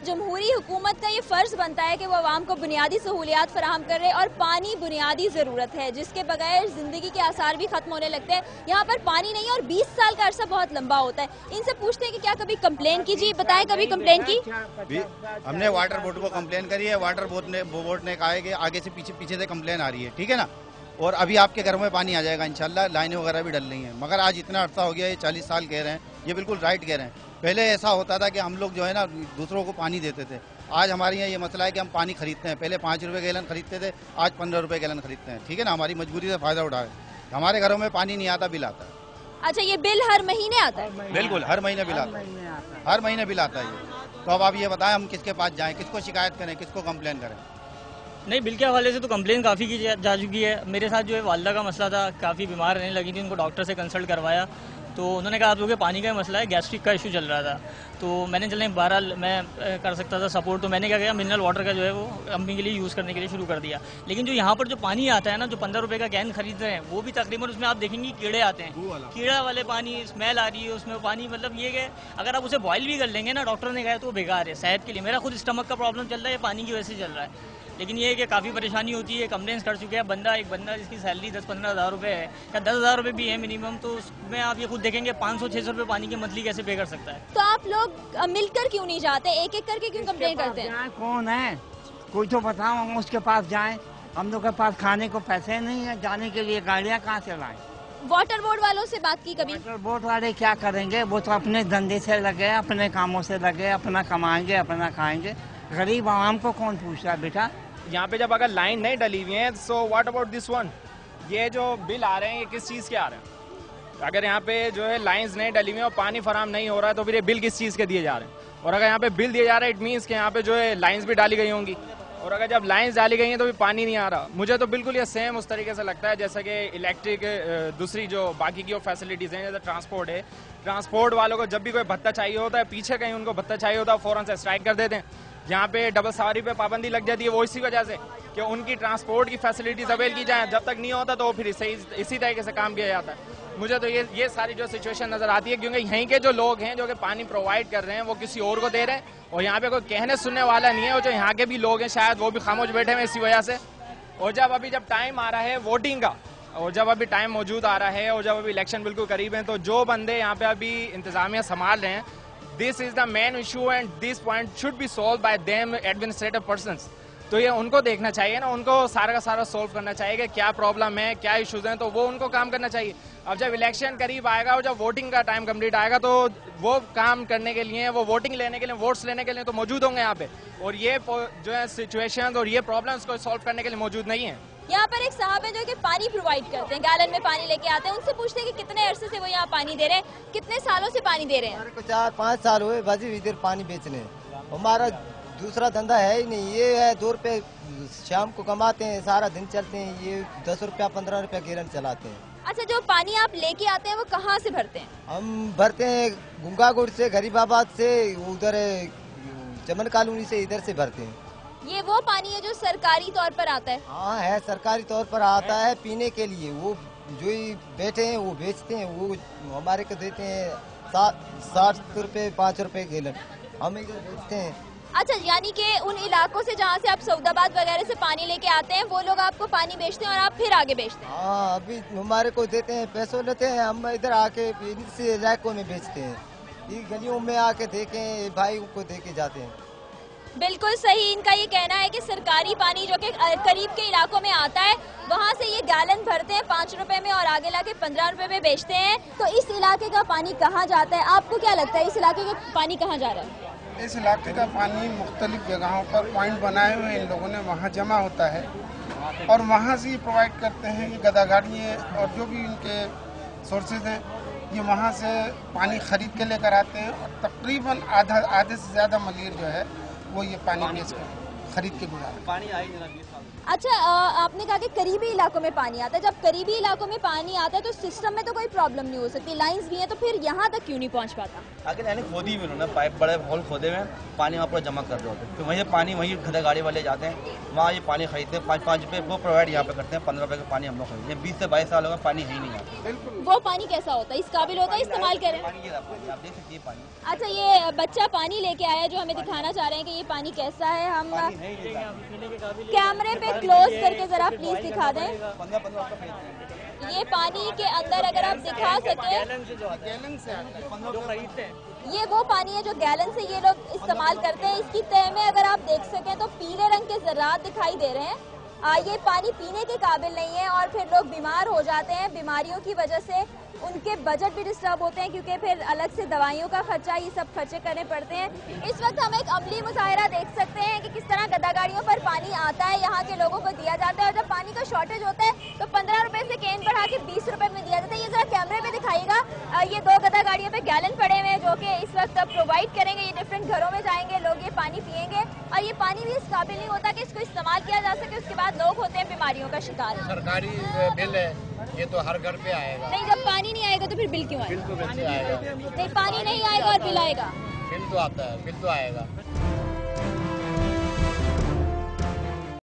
जमहूरी हुकूमत का ये फ़र्ज़ बनता है कि वो आवाम को बुनियादी सहूलियात फराहम कर रहे, और पानी बुनियादी ज़रूरत है जिसके बगैर ज़िंदगी के आसार भी ख़त्म होने लगते हैं। यहाँ पर पानी नहीं है और 20 साल का अरसा बहुत लंबा होता है। इनसे पूछते हैं कि क्या कभी कंप्लेन की? जी बताएं, कभी कंप्लेन की? हमने वाटर बोर्ड को कंप्लेन करी है। वाटर बोर्ड ने कहा है कि आगे से पीछे से कंप्लेन आ रही है, ठीक है ना। और अभी आपके घर में पानी आ जाएगा इंशाल्लाह। लाइनें वगैरह भी डल रही हैं, मगर आज इतना अरसा हो गया, ये 40 साल कह रहे हैं, ये बिल्कुल राइट कह रहे हैं। पहले ऐसा होता था कि हम लोग जो है ना दूसरों को पानी देते थे। आज हमारे यहाँ ये मसला है कि हम पानी खरीदते हैं। पहले 5 रुपये गैलन खरीदते थे, आज 15 रुपये गैलन खरीदते हैं, ठीक है ना। हमारी मजबूरी से फायदा उठा है। हमारे घरों में पानी नहीं आता, बिल आता है। अच्छा, ये बिल हर महीने आता है? बिल्कुल हर महीने बिल आता है, हर महीने बिल आता है ये। तो अब आप ये बताएं हम किसके पास जाएं, किसको शिकायत करें, किसको कंप्लेन करें? नहीं, बिल के हवाले से तो कंप्लेन काफ़ी की जा चुकी है। मेरे साथ जो है वालदा का मसला था, काफ़ी बीमार रहने लगी थी, उनको डॉक्टर से कंसल्ट करवाया तो उन्होंने कहा आप लोगों के पानी का मसला है, गैस्ट्रिक का इशू चल रहा था। तो मैंने चलने बहरहाल मैं कर सकता था सपोर्ट, तो मैंने क्या किया, मिनरल वाटर का जो है वो कंपनी के लिए यूज़ करने के लिए शुरू कर दिया। लेकिन जो यहाँ पर जो पानी आता है ना, जो 15 रुपये का कैन खरीद रहे हैं, वो भी तकरीबन उसमें आप देखेंगे कीड़े आते हैं, कीड़ा वाले पानी, स्मेल आ रही है उसमें पानी। मतलब ये कि अगर आप उसे बॉयल भी कर लेंगे ना, डॉक्टर ने कहा तो वो बेकार है सेहत के लिए। मेरा खुद स्टमक का प्रॉब्लम चल रहा है, ये पानी की वजह से चल रहा है। लेकिन ये है कि काफ़ी परेशानी होती है। कंप्लेंट्स कर चुके हैं। एक बंदा जिसकी सैलरी 10-15 हज़ार रुपये है या 10 हज़ार रुपये भी है मिनिमम, तो उसमें आप ये खुद देखेंगे 500-600 रुपये पानी की मंथली कैसे पे कर सकता है। तो आप लोग मिलकर क्यों नहीं जाते, एक एक करके क्यों कंप्लेन करते हैं? कौन है, कोई तो बताओ, हम उसके पास जाएं। हम लोग के पास खाने को पैसे नहीं है, जाने के लिए गाड़ियाँ कहाँ से लाएं? वाटर बोर्ड वालों से बात की कभी? वाटर बोर्ड वाले क्या करेंगे, वो तो अपने धंधे से लगे, अपने कामों से लगे, अपना कमाएंगे, अपना खाएंगे। गरीब आवाम को कौन पूछता है बेटा? यहाँ पे जब अगर लाइन नहीं डली हुई है, so what about this one? ये जो बिल आ रहे हैं ये किस चीज़ के आ रहे हैं? अगर यहाँ पे जो है लाइंस नहीं डली हुई है और पानी फराहम नहीं हो रहा है, तो फिर ये बिल किस चीज़ के दिए जा रहे हैं? और अगर यहाँ पे बिल दिए जा रहे हैं, इट मीन्स कि यहाँ पे जो है लाइंस भी डाली गई होंगी, और अगर जब लाइंस डाली गई हैं तो भी पानी नहीं आ रहा। मुझे तो बिल्कुल ये सेम उस तरीके से लगता है जैसे कि इलेक्ट्रिक दूसरी जो बाकी की फैसिलिटीज़ हैं, जैसे ट्रांसपोर्ट है, ट्रांसपोर्ट वालों को जब भी कोई भत्ता चाहिए होता है, पीछे कहीं उनको भत्ता चाहिए होता है, फ़ौरन से स्ट्राइक कर देते हैं। यहाँ पे डबल सवारी पे पाबंदी लग जाती है, वो इसी वजह से कि उनकी ट्रांसपोर्ट की फैसिलिटीज अवेल की जाए। जब तक नहीं होता तो फिर इसी तरीके से काम किया जाता है। मुझे तो ये सारी जो सिचुएशन नजर आती है, क्योंकि यहीं के जो लोग हैं जो कि पानी प्रोवाइड कर रहे हैं वो किसी और को दे रहे हैं, और यहाँ पे कोई कहने सुनने वाला नहीं है। और जो यहाँ के भी लोग हैं शायद वो भी खामोश बैठे हैं इसी वजह से। और जब अभी टाइम आ रहा है वोटिंग का, और जब अभी टाइम मौजूद आ रहा है, और जब अभी इलेक्शन बिल्कुल करीब है, तो जो बंदे यहाँ पे अभी इंतजामिया संभाल रहे हैं, this is the main issue and this point should be solve by them administrative persons. तो ये उनको देखना चाहिए ना, उनको सारा का सारा सोल्व करना चाहिए कि क्या प्रॉब्लम है, क्या इश्यूज हैं, तो वो उनको काम करना चाहिए। अब जब इलेक्शन करीब आएगा और जब वोटिंग का टाइम कंप्लीट आएगा, तो वो काम करने के लिए, वो वोटिंग लेने के लिए, वोट्स लेने के लिए तो मौजूद होंगे यहाँ पे, और ये जो है सिचुएशन और ये प्रॉब्लम्स को सॉल्व करने के लिए मौजूद नहीं है। यहाँ पर एक साहब है जो कि पानी प्रोवाइड करते हैं, गैलन में पानी लेके आते हैं। उनसे पूछते हैं कि कितने अरसे से वो यहाँ पानी दे रहे हैं, कितने सालों से पानी दे रहे हैं? हमारे को 4-5 साल हुए बाजी इधर पानी बेचने। हमारा दूसरा धंधा है ही नहीं, ये है 2 रुपये शाम को कमाते हैं, सारा दिन चलते हैं, ये 10 रुपया 15 रुपया गैलन चलाते हैं। अच्छा, जो पानी आप लेके आते हैं वो कहाँ से भरते हैं? हम भरते हैं गुंगागुड़ से, गरीबाबाद से, उधर चमन कॉलोनी से, इधर से भरते हैं। ये वो पानी है जो सरकारी तौर पर आता है? हाँ है, सरकारी तौर पर आता है पीने के लिए। वो जो ही बैठे हैं वो बेचते हैं, वो हमारे को देते हैं 60 रुपये 5 रुपये गैलन, हम इधर बेचते हैं। अच्छा, यानी कि उन इलाकों से जहाँ से आप सऊदाबाद वगैरह से पानी लेके आते हैं, वो लोग आपको पानी बेचते हैं और आप फिर आगे बेचते हैं? हाँ, अभी हमारे को देते हैं, पैसों लेते हैं, हम इधर आके इनसे इलाकों में बेचते हैं। ये गलियों में आके देखें भाई उनको दे के जाते हैं। बिल्कुल सही, इनका ये कहना है कि सरकारी पानी जो कि करीब के इलाकों में आता है, वहाँ से ये गैलन भरते हैं 5 रुपए में और आगे लाके 15 रुपए में बेचते हैं। तो इस इलाके का पानी कहाँ जाता है? आपको क्या लगता है इस इलाके का पानी कहाँ जा रहा है? इस इलाके का पानी मुख्तलिफ जगहों पर पॉइंट बनाए हुए इन लोगों ने, वहाँ जमा होता है और वहाँ से प्रोवाइड करते हैं। ये गदा गाड़ियाँ और जो भी इनके सोर्सेज हैं, ये वहाँ से पानी खरीद के लेकर आते हैं और तकरीबन आधे से ज़्यादा मलीर जो है वो ये पानी बेच कर खरीद के गुजारा। पानी आ ही नहीं रहा 20 साल से। अच्छा, आपने कहा कि करीबी इलाकों में पानी आता है। जब करीबी इलाकों में पानी आता है तो सिस्टम में तो कोई प्रॉब्लम नहीं हो सकती, लाइंस भी हैं, तो फिर यहाँ तक क्यों नहीं पहुँच पाता? आगे यानी खोदी भी उन्होंने पाइप, बड़े होल खोदे हुए पानी वहाँ पर जमा कर रहे होते हैं, फिर वहीं पानी वहीं गधा गाड़ी वाले जाते हैं, वहाँ ये पानी खरीदते हैं 5-5 रुपये वो प्रोवाइड यहाँ पे करते हैं, 15 रुपये का पानी हम लोग खरीदते हैं। 20 से 22 साल होगा पानी है ही नहीं आता। वो पानी कैसा होता है, इस काबिल होता है इस्तेमाल करें? पानी ये आप देख सकते हैं पानी। अच्छा, ये बच्चा पानी लेके आया जो हमें दिखाना चाह रहे हैं कि ये पानी कैसा है। हम कैमरे पे क्लोज करके जरा प्लीज दिखा दें। 15 रुपये खरीदते हैं। ये पानी के अंदर अगर आप दिखा सके, ये वो पानी है जो गैलन से ये लोग इस्तेमाल करते हैं। इसकी तह में अगर आप देख सकें तो पीले रंग के ज़रात दिखाई दे रहे हैं। ये पानी पीने के काबिल नहीं है और फिर लोग बीमार हो जाते हैं। बीमारियों की वजह से उनके बजट भी डिस्टर्ब होते हैं क्योंकि फिर अलग से दवाइयों का खर्चा, ये सब खर्चे करने पड़ते हैं। इस वक्त हम एक अमली मुजाहिरा देख सकते हैं कि किस तरह गदा गाड़ियों पर पानी आता है, यहाँ के लोगों को दिया जाता है और जब पानी का शॉर्टेज होता है तो 15 रुपए से केन बढ़ा के 20 रुपए में दिया जाता है। ये जरा कैमरे पे दिखाइएगा। ये 2 गदा गाड़ियों पे गैलन पड़े हुए हैं जो कि इस वक्त प्रोवाइड करेंगे। ये डिफरेंट घरों में जाएंगे, लोग ये पानी पियेंगे और ये पानी भी इस काबिल नहीं होता कि इसको इस्तेमाल किया जा सके। उसके बाद लोग होते हैं बीमारियों का शिकार। सरकारी बिल है, ये तो हर घर पे आएगा। नहीं, जब पानी नहीं आएगा तो फिर बिल क्यों आएगा? बिल तो वैसे आएगा। नहीं, पानी नहीं आएगा और बिल आएगा। बिल तो आता है, बिल तो आएगा।